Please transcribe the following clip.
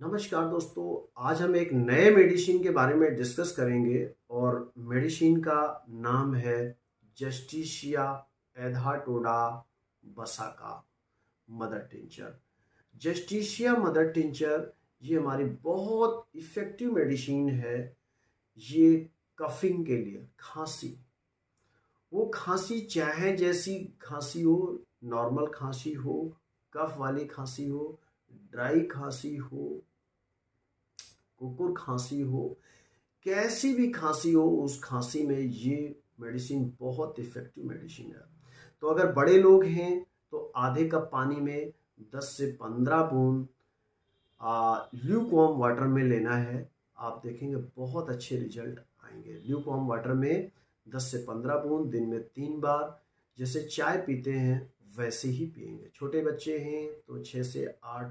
नमस्कार दोस्तों। आज हम एक नए मेडिसिन के बारे में डिस्कस करेंगे और मेडिसिन का नाम है जस्टिसिया एधाटोडा बसाका mother tincture. Justicia mother tincture ये हमारी बहुत इफ़ेक्टिव मेडिसिन है। ये कफिंग के लिए, खांसी, वो खांसी चाहे जैसी खांसी हो, नॉर्मल खांसी हो, कफ वाली खांसी हो, ड्राई खांसी हो, कुकुर खांसी हो, कैसी भी खांसी हो, उस खांसी में ये मेडिसिन बहुत इफ़ेक्टिव मेडिसिन है। तो अगर बड़े लोग हैं तो आधे कप पानी में 10 से 15 बूंद ल्यूकवार्म वाटर में लेना है। आप देखेंगे बहुत अच्छे रिजल्ट आएंगे। ल्यूकवार्म वाटर में 10 से 15 बूंद दिन में 3 बार, जैसे चाय पीते हैं वैसे ही पिएंगे। छोटे बच्चे हैं तो 6 से 8